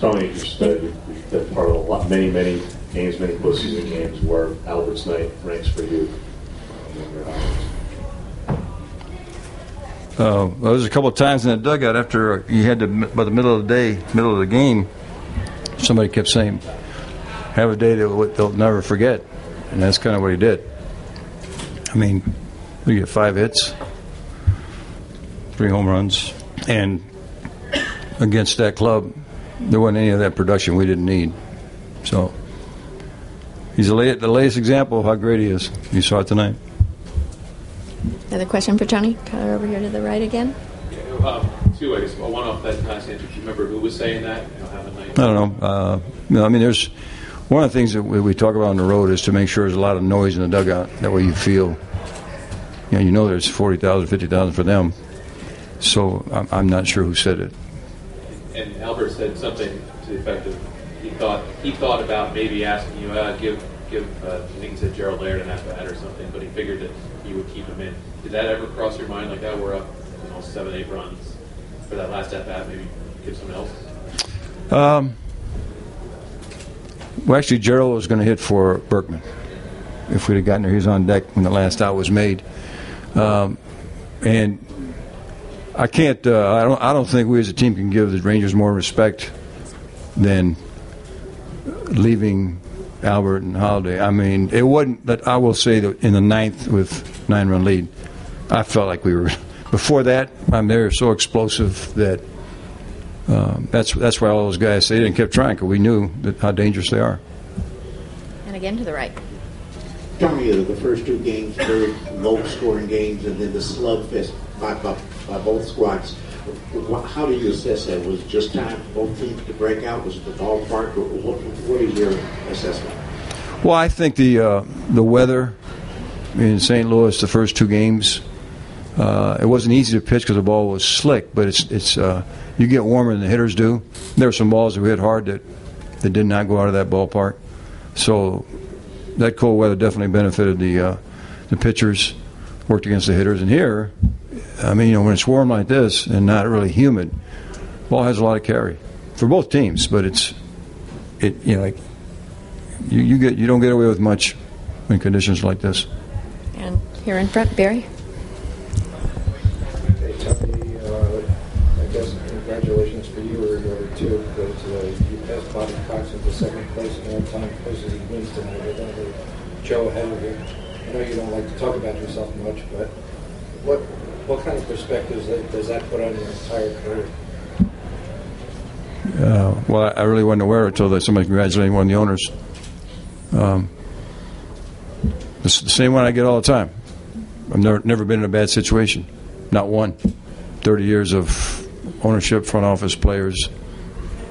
Tony, just that part of many games, many postseason games where Albert's night ranks for you. Well, there was a couple of times in that dugout after you had by the middle of the game, somebody kept saying, have a day that they'll never forget. And that's kind of what he did. I mean, we get 5 hits, 3 home runs, and against that club, there wasn't any of that production we didn't need. So he's the latest example of how great he is. You saw it tonight. Another question for Tony. Tyler over here to the right again. Two, I guess. Well, one off that last answer. Do you remember who was saying that? Have a night. I don't know. I mean, there's one of the things that we talk about on the road is to make sure there's a lot of noise in the dugout. That way you feel, you know there's 40,000, 50,000 for them. So I'm not sure who said it. And Albert said something to the effect of he thought about maybe asking you give things at Gerald Laird an at-bat or something, but he figured that you would keep him in. Did that ever cross your mind like that? We're up 7-8 runs for that last at-bat, maybe give someone else? Well, actually, Gerald was going to hit for Berkman. If we'd have gotten there, he was on deck when the last out was made. And I can't. I don't think we as a team can give the Rangers more respect than leaving Albert and Holiday. I mean, it wasn't that. I will say that in the 9th with 9-run lead, I felt like we were. Before that, they were so explosive that that's why all those guys stayed and kept trying, because we knew how dangerous they are. And again to the right. Tony, the first 2 games, very low-scoring games, and then the slugfest by both squads. How do you assess that? Was it just time for both teams to break out? Was it the ballpark? Or what is your assessment? Well, I think the weather in St. Louis, the first 2 games, it wasn't easy to pitch because the ball was slick, but it's you get warmer than the hitters do. There were some balls that we hit hard that did not go out of that ballpark. So that cold weather definitely benefited the pitchers, worked against the hitters. And here, I mean, when it's warm like this and not really humid, ball has a lot of carry for both teams. But you don't get away with much in conditions like this. And here in front, Barry. Okay, Tony, I guess congratulations for you or two, because you passed Bobby Cox into second place in all-time postseason wins tonight with only Joe ahead of you. I know you don't like to talk about yourself much, but what kind of perspectives does that put on your entire career? Well, I really wasn't aware until somebody congratulated one of the owners. The same one I get all the time. I've never been in a bad situation. Not one. 30 years of ownership, front office, players.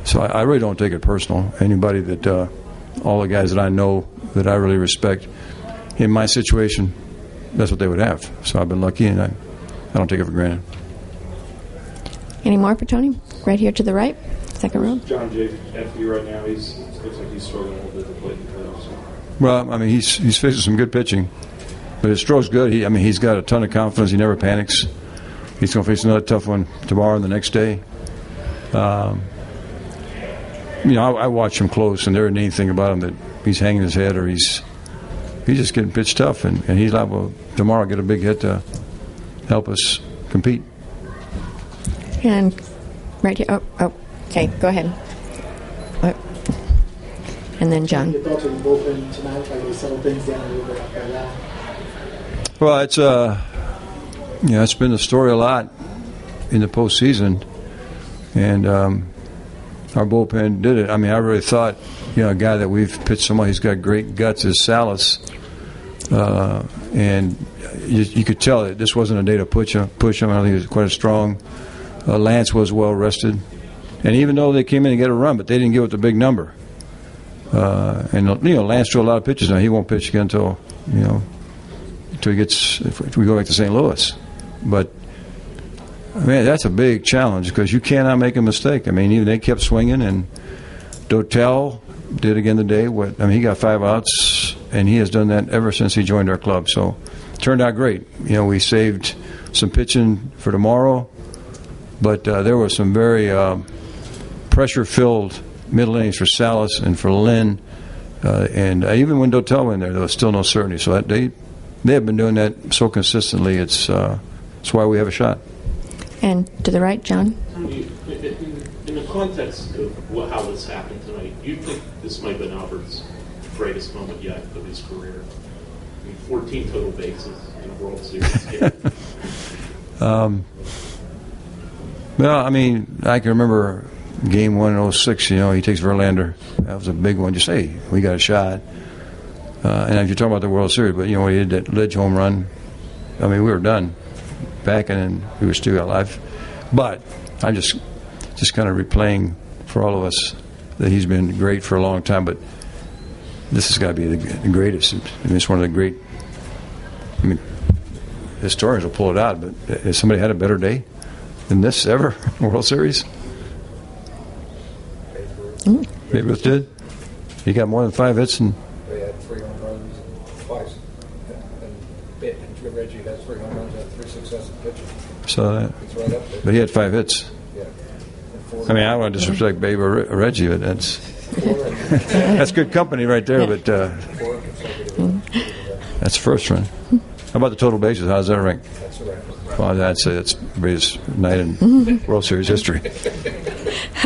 So I really don't take it personal. Anybody that, all the guys that I know that I really respect, in my situation, that's what they would have. So I've been lucky, and I don't take it for granted. Any more for Tony? Right here to the right, second row. John Jay, after you right now, looks like he's struggling a little bit to play the playoffs. Well, I mean, he's facing some good pitching, but his stroke's good. He's got a ton of confidence. He never panics. He's going to face another tough one tomorrow and the next day. I watch him close, and there isn't anything about him that he's hanging his head or he's just getting pitched tough, and he's liable tomorrow get a big hit to help us compete. And right here. Oh, okay, go ahead. And then John. Your thoughts on the bullpen tonight? Like they settle things down a little bit after that. Well, it's been the story a lot in the postseason, and our bullpen did it. I mean, I really thought, a guy that we've pitched so much, he's got great guts, is Salas, and you could tell that this wasn't a day to push him. I don't think he was quite as strong. Lance was well rested, and even though they came in and get a run, but they didn't give it the big number. Lance threw a lot of pitches. Now he won't pitch again until he gets. If we go back to St. Louis, but man, that's a big challenge because you cannot make a mistake. I mean, even they kept swinging, and Dotel did again today. He got 5 outs, and he has done that ever since he joined our club. So it turned out great. We saved some pitching for tomorrow, but there was some very pressure-filled middle innings for Salas and for Lynn, and even when Dotel went there was still no certainty. So they have been doing that so consistently. It's why we have a shot. And to the right, John. In the context of how this happened tonight, do you think this might have been Albert's greatest moment yet of his career? I mean, 14 total bases in a World Series game. Well, I mean, I can remember Game 1 in 06, he takes Verlander. That was a big one. Just, hey, we got a shot. And if you're talking about the World Series, but, he did that ledge home run. I mean, we were done back, and then we were still alive. But I'm just kind of replaying for all of us that he's been great for a long time. But this has got to be the greatest. I mean, it's one of the great. I mean, historians will pull it out. But has somebody had a better day than this ever? World Series. Babe Ruth did. He got more than 5 hits and. They had 3 home runs twice, and Reggie had 3 home runs and 3 successive pitches. So that. It's right up there. But he had 5 hits. Yeah. I mean, I don't want to disrespect Babe or Reggie, but that's good company right there. But that's first run. How about the total bases? How does that rank? That's right. Well, I'd say that's the greatest night in World Series history.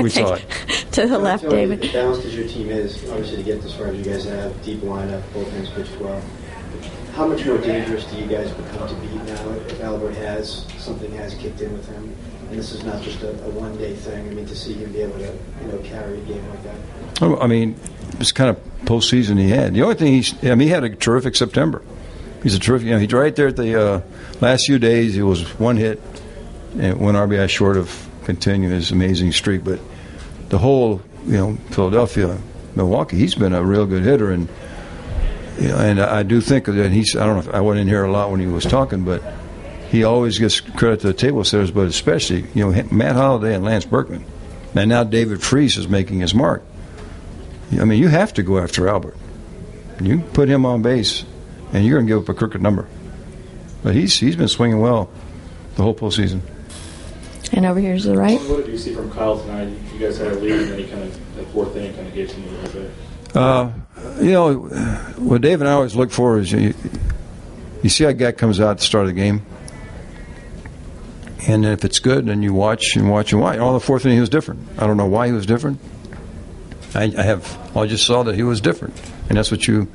We saw it. To the left, Tony, David. as balanced as your team is, obviously to get this far as you guys have, deep lineup, both ends pitched well. How much more dangerous do you guys become to beat now if Albert something has kicked in with him? And this is not just a one-day thing. I mean, to see him be able to, carry a game like that. Oh, I mean, it's kind of postseason he had. The only thing he had a terrific September. He's a terrific. He's right there at the last few days. He was 1 hit and 1 RBI short of continuing his amazing streak. But the whole, Philadelphia, Milwaukee, he's been a real good hitter, and and I do think that he's. I don't know if I wasn't in here a lot when he was talking, but he always gets credit to the table setters, but especially Matt Holliday and Lance Berkman, and now David Freese is making his mark. I mean, you have to go after Albert. You put him on base, and you're going to give up a crooked number. But he's been swinging well the whole postseason. And over here to the right. What did you see from Kyle tonight? You guys had a lead, and then he kind of, that 4th inning kind of gave you a little bit. What Dave and I always look for is you see how a guy comes out at the start of the game, and if it's good, then you watch and watch and watch. All the 4th inning, he was different. I don't know why he was different. I just saw that he was different, and that's what you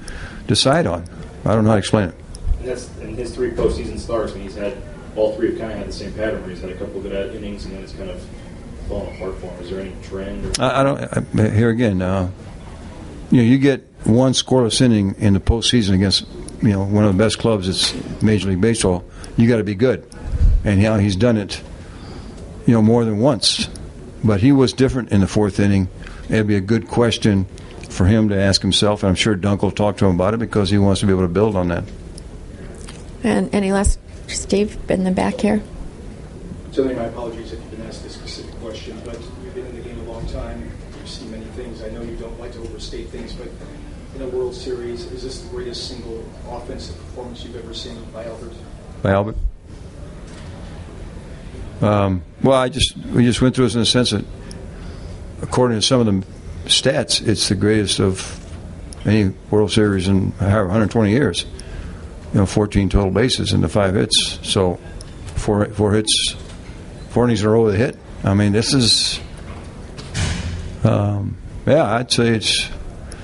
decide on. I don't know how to explain it. That's in his 3 postseason starts, when he's had all 3 have kind of had the same pattern, where he's had a couple of good innings, and then it's kind of fallen apart for him. Is there any trend? I don't. Here again, you get 1 scoreless inning in the postseason against one of the best clubs. It's Major League Baseball. You got to be good, and he's done it. More than once, but he was different in the 4th inning. It'd be a good question for him to ask himself, and I'm sure Dunk will talk to him about it because he wants to be able to build on that. And any last, Steve, in the back here. Tony, my apologies if you've been asked this specific question, but you've been in the game a long time. You've seen many things. I know you don't like to overstate things, but in a World Series, is this the greatest single offensive performance you've ever seen by Albert? By Albert? Well, we just went through this in the sense that, according to some of the stats, it's the greatest of any World Series in 120 years. 14 total bases and the 5 hits. So, 4 hits, 4 innings in a row with a hit. I mean, this is, I'd say it's.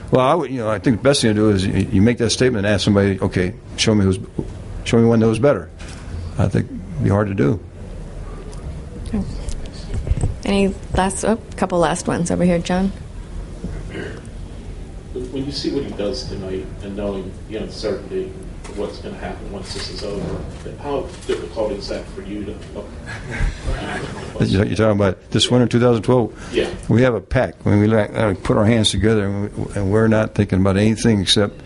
Well, I think the best thing to do is you make that statement and ask somebody, okay, show me one that was better. I think it'd be hard to do. Any couple last ones over here, John? When you see what he does tonight, and knowing the certainty of what's going to happen once this is over, how difficult is that for you to? You're talking about this winter, 2012. Yeah. We have a pact. When we put our hands together, and we're not thinking about anything except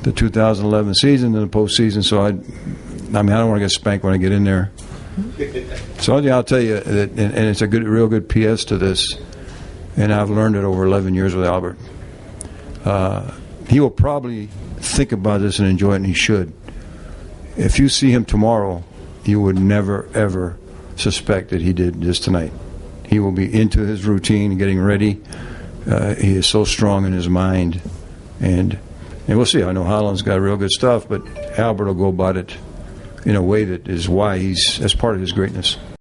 the 2011 season and the postseason. So I don't want to get spanked when I get in there. So I'll tell you that, and it's a real good PS to this, and I've learned it over 11 years with Albert. He will probably think about this and enjoy it, and he should. If you see him tomorrow, you would never, ever suspect that he did this tonight. He will be into his routine, getting ready. he is so strong in his mind, and we'll see. I know Holland's got real good stuff, but Albert will go about it in a way that is why that's part of his greatness.